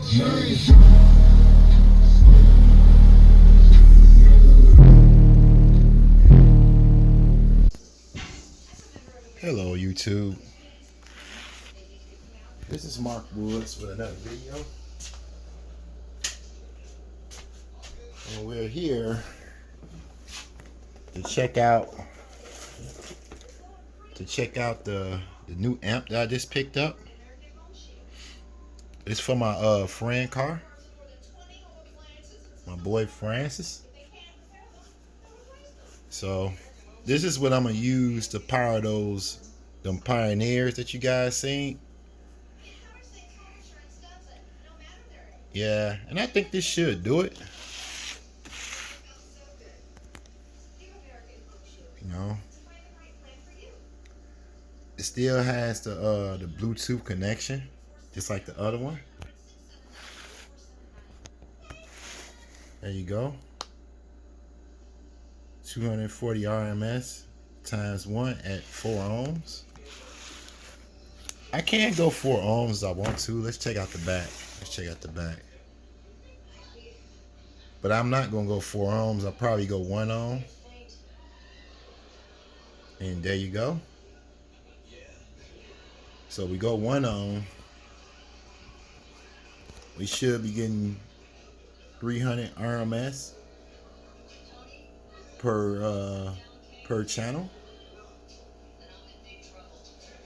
Hello YouTube, this is Mark Woods with another video, and we're here to check out the new amp that I just picked up. It's for my friend car, my boy Francis. So this is what I'm gonna use to power them Pioneers that you guys seen. Yeah, and I think this should do it. You know, it still has the Bluetooth connection, just like the other one. There you go. 240 RMS times 1 at 4 ohms. I can go 4 ohms if I want to. Let's check out the back. But I'm not gonna go 4 ohms. I'll probably go 1 ohm. And there you go. So we go 1 ohm. We should be getting 300 RMS per channel.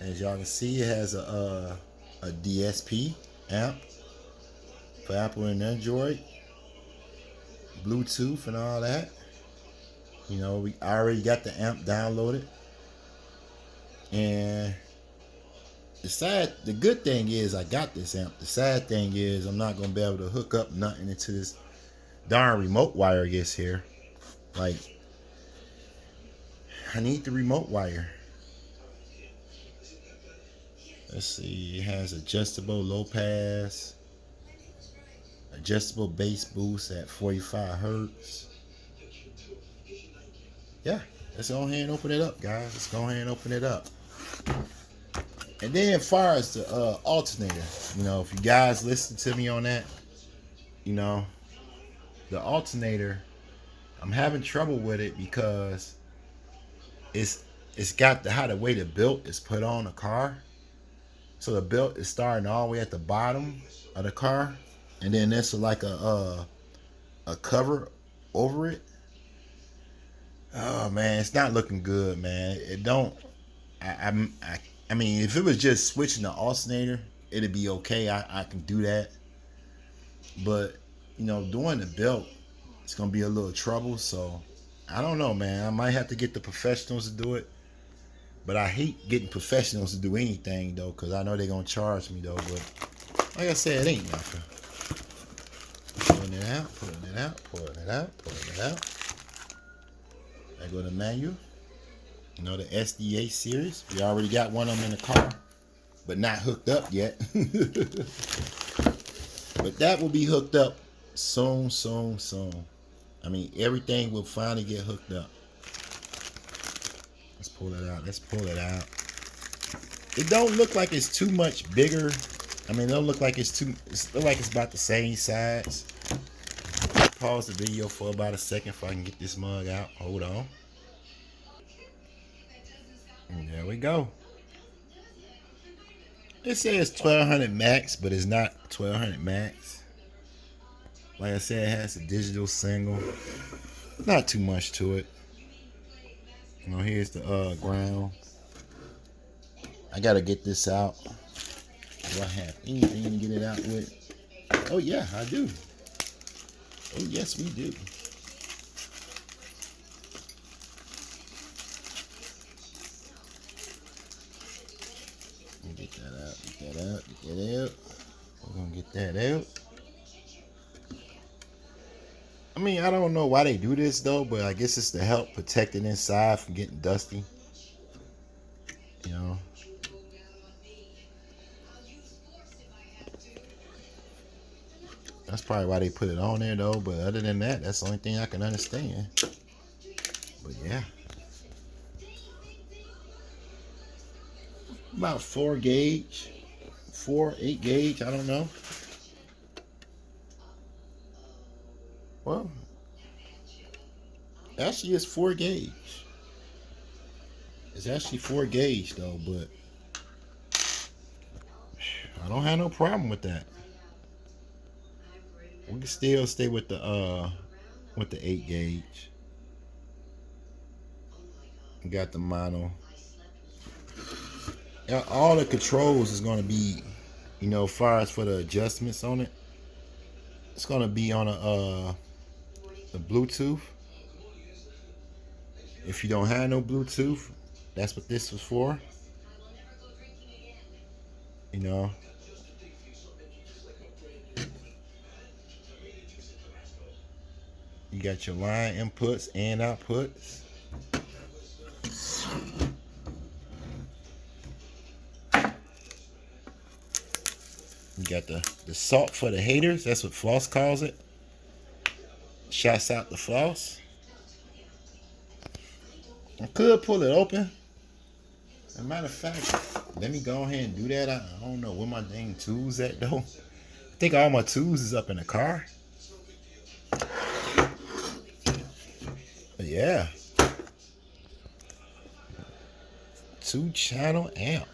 As y'all can see, it has a DSP amp for Apple and Android, Bluetooth and all that. You know, I already got the amp downloaded. And the good thing is I got this amp. The sad thing is I'm not gonna be able to hook up nothing into this darn remote wire gets here. Like, I need the remote wire. Let's see, it has adjustable low pass, adjustable bass boost at 45 hertz. Yeah, let's go ahead and open it up, guys. Let's go ahead and open it up. And then as far as the alternator, you know, if you guys listen to me on that, you know, the alternator, I'm having trouble with it because it's got how the way the belt is put on the car. So the belt is starting all the way at the bottom of the car, and then there's like a cover over it. Oh man, it's not looking good, man. It don't. I mean, if it was just switching the alternator, it'd be okay. I can do that. But you know, doing the belt, it's gonna be a little trouble. So I don't know, man. I might have to get the professionals to do it. But I hate getting professionals to do anything though, because I know they're gonna charge me though. But like I said, it ain't nothing. Pulling it out, pulling it out, pulling it out, pulling it out. I go to manual. You know, the XXDA series. We already got one of them in the car, but not hooked up yet. But that will be hooked up soon. I mean, everything will finally get hooked up. Let's pull it out. Let's pull it out. It don't look like it's too much bigger. I mean, it don't look like it's too. It look like it's about the same size. Pause the video for about a second if I can get this mug out. Hold on. And there we go. It says 1200 max, but it's not 1200 max. Like I said, it has a digital single. Not too much to it. You know, here's the ground. I gotta get this out. Do I have anything to get it out with? Oh yeah, I do. Oh yes, we do. Get that out, get that out, get that out. We're gonna get that out. I mean, I don't know why they do this though, but I guess it's to help protect it inside from getting dusty. You know. That's probably why they put it on there though, but other than that, that's the only thing I can understand. But yeah. About 4 gauge, 8 gauge, I don't know. Well, actually, it's 4 gauge. It's actually 4 gauge though, but I don't have no problem with that. We can still stay with the 8 gauge. We got the mono. Yeah, all the controls is gonna be, far as for the adjustments on it, it's gonna be on the Bluetooth. If you don't have no Bluetooth, that's what this was for. You know. You got your line inputs and outputs. You got the salt for the haters. That's what Floss calls it. Shouts out to Floss. I could pull it open. As a matter of fact, let me go ahead and do that. I don't know where my dang tools at though. I think all my tools is up in the car. But yeah. 2-channel amp.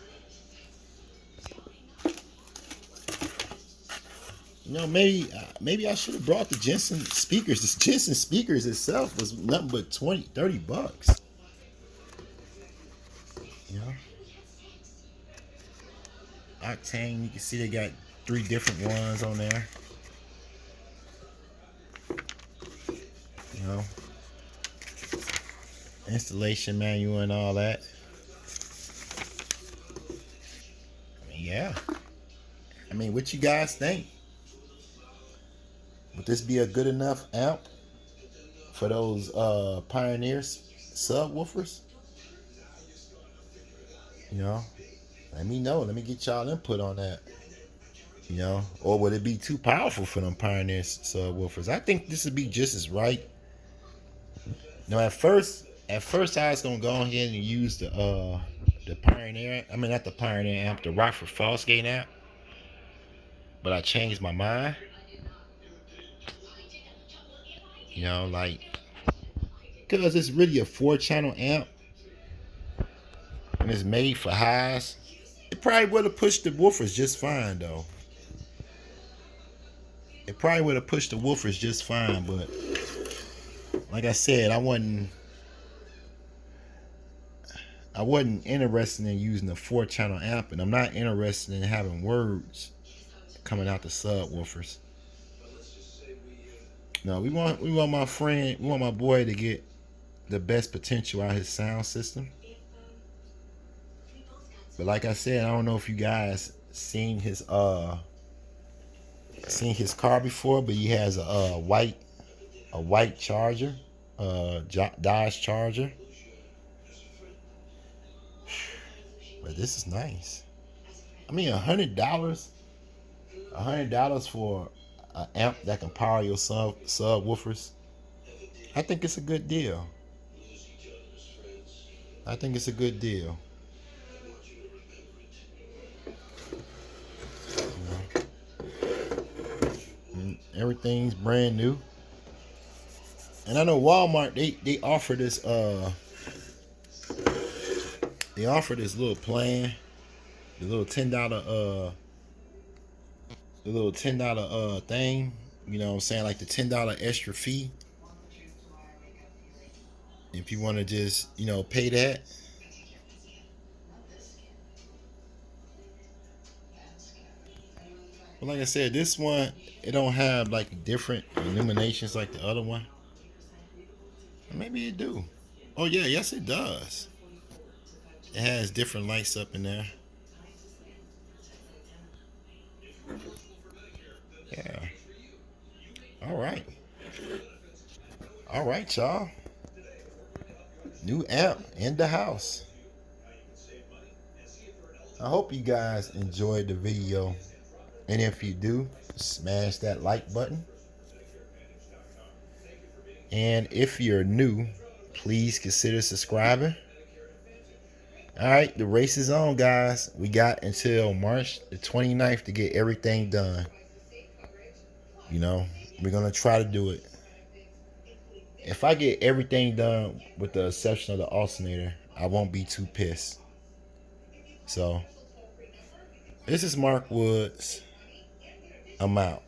Maybe I should have brought the Jensen speakers. The Jensen speakers itself was nothing but $20-$30. You know, octane. You can see they got 3 different ones on there. You know, installation manual and all that. Yeah. What you guys think? Would this be a good enough amp for those Pioneer subwoofers? Let me know. Let me get y'all input on that. Or would it be too powerful for them Pioneer subwoofers? I think this would be just as right. At first I was gonna go ahead and use the Pioneer. Not the Pioneer amp, the Rockford Fosgate amp. But I changed my mind. Because it's really a 4-channel amp and it's made for highs. It probably would have pushed the woofers just fine though. It probably would have pushed the woofers just fine, but like I said, I wasn't interested in using a 4-channel amp, and I'm not interested in having words coming out the subwoofers. No, we want my boy to get the best potential out of his sound system. But like I said, I don't know if you guys seen his car before, but he has a white Charger, Dodge Charger. But this is nice. $100 for an amp that can power your subwoofers. I think it's a good deal. Everything's brand new. And I know Walmart, they offer this little plan, the little $10 thing, you know what I'm saying, like the $10 extra fee. If you want to just, pay that. But like I said, this one, it don't have like different illuminations like the other one. Maybe it do. Oh yeah, yes it does. It has different lights up in there. Yeah. All right. All right, y'all. New amp in the house. I hope you guys enjoyed the video. And if you do, smash that like button. And if you're new, please consider subscribing. All right, the race is on, guys. We got until March the 29th to get everything done. We're going to try to do it. if I get everything done with the exception of the alternator, I won't be too pissed. So, this is Mark Woods. I'm out.